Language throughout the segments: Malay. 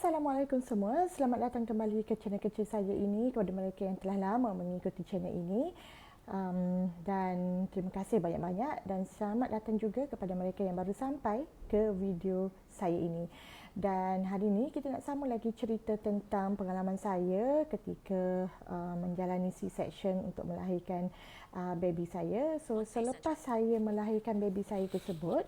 Assalamualaikum semua, selamat datang kembali ke channel kecil saya ini kepada mereka yang telah lama mengikuti channel ini. Dan terima kasih banyak-banyak dan selamat datang juga kepada mereka yang baru sampai ke video saya ini. Dan hari ini kita nak sambung lagi cerita tentang pengalaman saya ketika menjalani C-section untuk melahirkan baby saya. So selepas saya melahirkan baby saya tersebut,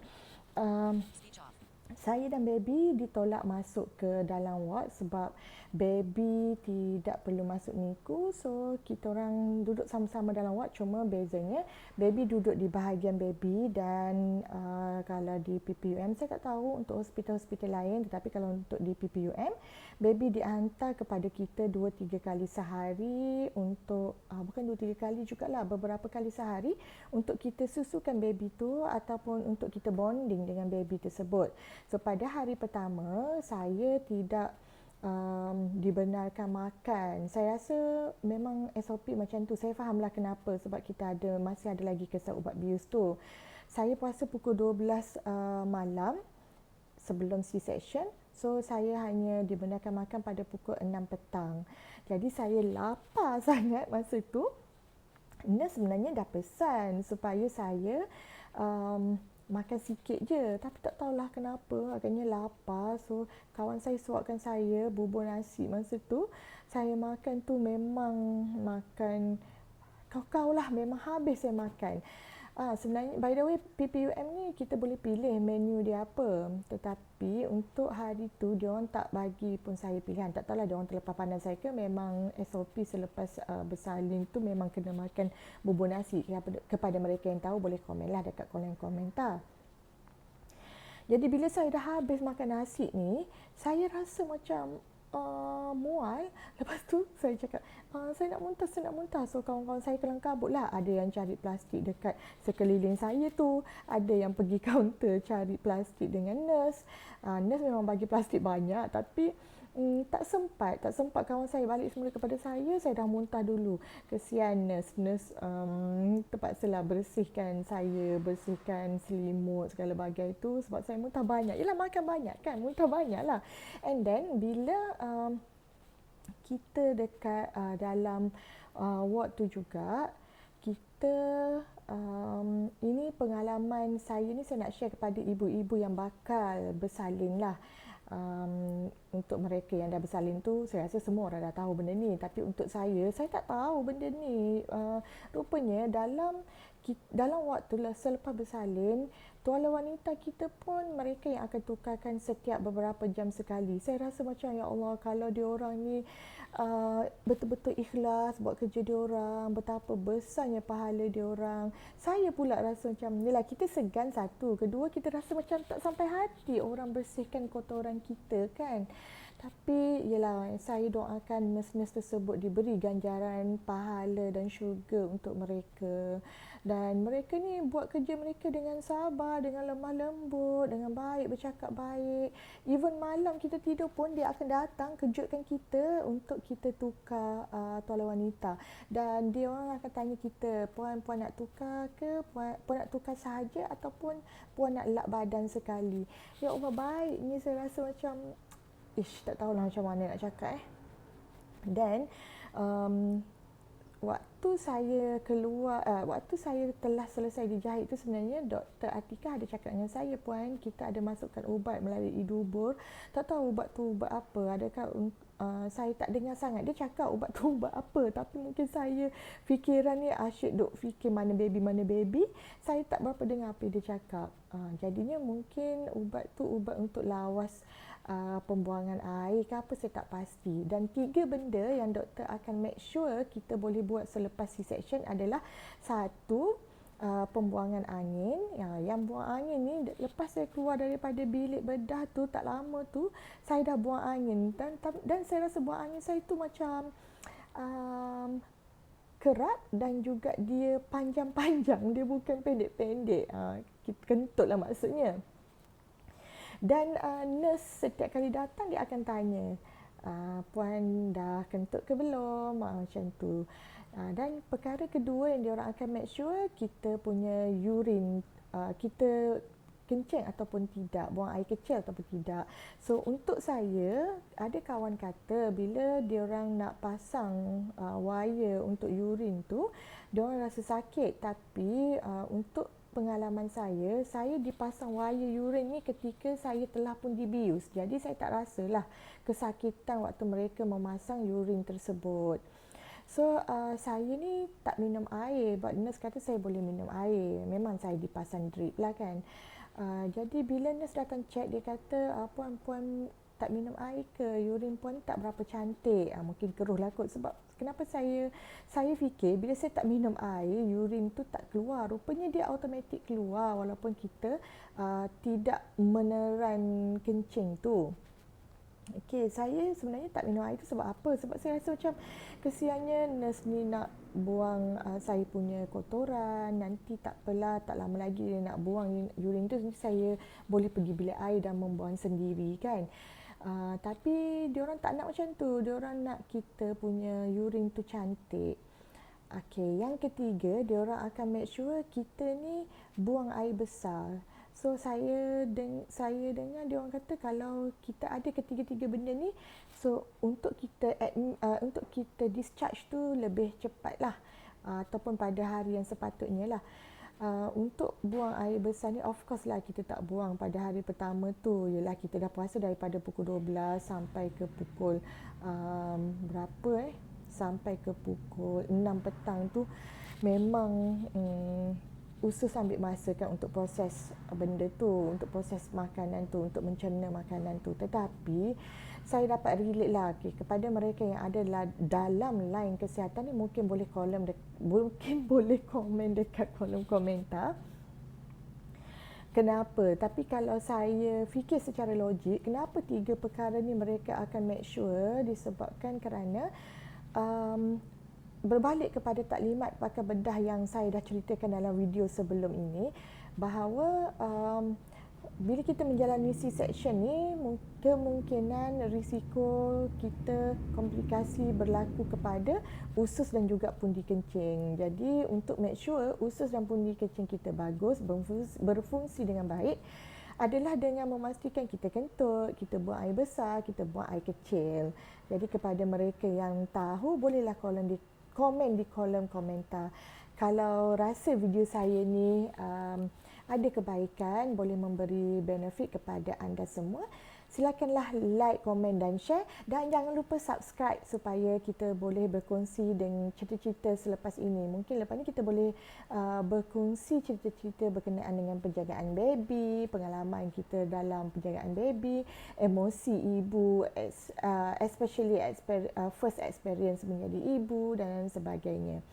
saya dan baby ditolak masuk ke dalam ward sebab baby tidak perlu masuk NICU. So kita orang duduk sama-sama dalam ward, cuma bezanya baby duduk di bahagian baby dan kalau di PPUM saya tak tahu untuk hospital-hospital lain, tetapi kalau untuk di PPUM baby dihantar kepada kita 2-3 kali sehari untuk bukan 2-3 kali jugalah, beberapa kali sehari untuk kita susukan baby tu ataupun untuk kita bonding dengan baby tersebut. So pada hari pertama saya tidak dibenarkan makan. Saya rasa memang SOP macam tu. Saya fahamlah kenapa, sebab kita masih ada lagi kesal ubat bius tu. Saya puasa pukul 12 malam sebelum C-section. So saya hanya dibenarkan makan pada pukul 6 petang. Jadi saya lapar sangat masa tu. Nurse sebenarnya dah pesan supaya saya makan sikit je, tapi tak tahulah kenapa agaknya lapar. So kawan saya suapkan saya bubur nasi. Masa tu saya makan tu memang makan kau-kau lah, memang habis saya makan. Sebenarnya by the way PPUM ni kita boleh pilih menu dia apa, tetapi untuk hari tu diorang tak bagi pun saya pilihan. Tak tahulah diorang terlepas pandang saya ke memang SOP selepas bersalin tu memang kena makan bubur nasi. Kepada mereka yang tahu boleh komen lah dekat kolom komentar. Jadi bila saya dah habis makan nasi ni, saya rasa macam mual. Lepas tu saya cakap, saya nak muntah. So kawan-kawan saya kelang kabut lah. Ada yang cari plastik dekat sekeliling saya tu, ada yang pergi kaunter cari plastik dengan nurse. Nurse memang bagi plastik banyak, tapi tak sempat kawan saya balik semula kepada saya dah muntah dulu. Kesian nurse terpaksalah bersihkan saya, bersihkan selimut segala bagai tu sebab saya muntah banyak. Yelah, makan banyak kan, muntah banyak lah. And then bila kita dekat dalam ward tu juga, kita ini pengalaman saya ni saya nak share kepada ibu-ibu yang bakal bersalin lah. Untuk mereka yang dah bersalin tu, saya rasa semua orang dah tahu benda ni, tapi untuk saya tak tahu benda ni. Rupanya dalam waktu selepas bersalin, tuala wanita kita pun mereka yang akan tukarkan setiap beberapa jam sekali. Saya rasa macam, ya Allah, kalau diorang ni betul-betul ikhlas buat kerja diorang, betapa besarnya pahala diorang. Saya pula rasa macam, yelah, kita segan satu, kedua kita rasa macam tak sampai hati orang bersihkan kotoran kita kan. Tapi yelah, saya doakan nurse-nurse tersebut diberi ganjaran pahala dan syurga untuk mereka. Dan mereka ni buat kerja mereka dengan sabar, dengan lemah lembut, dengan baik, bercakap baik. Even malam kita tidur pun dia akan datang kejutkan kita untuk kita tukar tuala wanita. Dan dia orang akan tanya kita, puan nak tukar ke? Puan nak tukar sahaja ataupun puan nak lap badan sekali? Ya Allah, baiknya. Saya rasa macam tak tahulah macam mana nak cakap. Dan waktu saya keluar, waktu saya telah selesai dijahit tu, sebenarnya Dr. Atika ada cakap dengan saya, puan, kita ada masukkan ubat melalui dubur. Tak tahu ubat tu ubat apa. Adakah saya tak dengar sangat dia cakap ubat tu ubat apa, tapi mungkin saya fikiran ni asyik duk fikir mana baby. Saya tak berapa dengar apa dia cakap. Jadinya mungkin ubat tu ubat untuk lawas pembuangan air ke apa, saya tak pasti. Dan 3 benda yang doktor akan make sure kita boleh buat selepas C-section adalah, 1, pembuangan angin. Yang buang angin ni, lepas saya keluar daripada bilik bedah tu, tak lama tu saya dah buang angin. Dan saya rasa buang angin saya tu macam kerat dan juga dia panjang-panjang, dia bukan pendek-pendek. Kentut lah maksudnya. Dan nurse setiap kali datang dia akan tanya, puan dah kentut ke belum, macam tu. Dan perkara kedua yang diorang akan make sure kita punya urine, kita kencing ataupun tidak, buang air kecil ataupun tidak. So untuk saya, ada kawan kata bila diorang nak pasang wire untuk urine tu, diorang rasa sakit. Tapi untuk pengalaman saya dipasang wire urine ni ketika saya telah pun dibius. Jadi saya tak rasalah kesakitan waktu mereka memasang urine tersebut. So saya ni tak minum air, but nurse kata saya boleh minum air. Memang saya dipasang drip lah kan. Jadi bila nurse datang check, dia kata puan-puan tak minum air ke, urine puan tak berapa cantik. Mungkin keruh lah kot. Sebab kenapa saya fikir bila saya tak minum air, urine tu tak keluar. Rupanya dia automatik keluar walaupun kita tidak meneran kencing tu. Okey, saya sebenarnya tak minum air tu sebab apa? Sebab saya rasa macam kesiannya nurse ni nak buang saya punya kotoran. Nanti tak apalah, tak lama lagi dia nak buang urine tu, saya boleh pergi bilik air dan membuang sendiri kan. Tapi diorang tak nak macam tu. Diorang nak kita punya urine tu cantik. Okey, yang ketiga, diorang akan make sure kita ni buang air besar. So saya dengar dia orang kata kalau kita ada ketiga-tiga benda ni, so untuk kita discharge tu lebih cepat lah, ataupun pada hari yang sepatutnya lah. Untuk buang air besar ni, of course lah kita tak buang pada hari pertama tu. Yelah, kita dah puasa daripada pukul 12 sampai ke pukul sampai ke pukul 6 petang tu memang usus ambil masa kan untuk proses benda tu, untuk proses makanan tu, untuk mencerna makanan tu. Tetapi saya dapat relate lah kepada mereka yang ada dalam line kesihatan ni, mungkin boleh komen dekat kolom komentar. Kenapa? Tapi kalau saya fikir secara logik, kenapa tiga perkara ni mereka akan make sure? Disebabkan kerana berbalik kepada taklimat pakai bedah yang saya dah ceritakan dalam video sebelum ini, bahawa bila kita menjalani C-section ni, kemungkinan risiko kita komplikasi berlaku kepada usus dan juga pundi kencing. Jadi untuk make sure usus dan pundi kencing kita bagus, berfungsi dengan baik, adalah dengan memastikan kita kentut, kita buang air besar, kita buang air kecil. Jadi kepada mereka yang tahu, bolehlah komen di kolom komentar. Kalau rasa video saya ni ada kebaikan, boleh memberi benefit kepada anda semua, silakanlah like, komen dan share. Dan jangan lupa subscribe supaya kita boleh berkongsi dengan cerita-cerita selepas ini. Mungkin lepas ni kita boleh berkongsi cerita-cerita berkenaan dengan penjagaan baby, pengalaman kita dalam penjagaan baby, emosi ibu, especially first experience menjadi ibu dan sebagainya.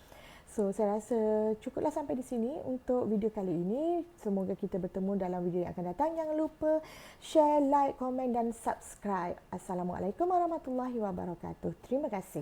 So, saya rasa cukuplah sampai di sini untuk video kali ini. Semoga kita bertemu dalam video yang akan datang. Jangan lupa share, like, komen dan subscribe. Assalamualaikum warahmatullahi wabarakatuh. Terima kasih.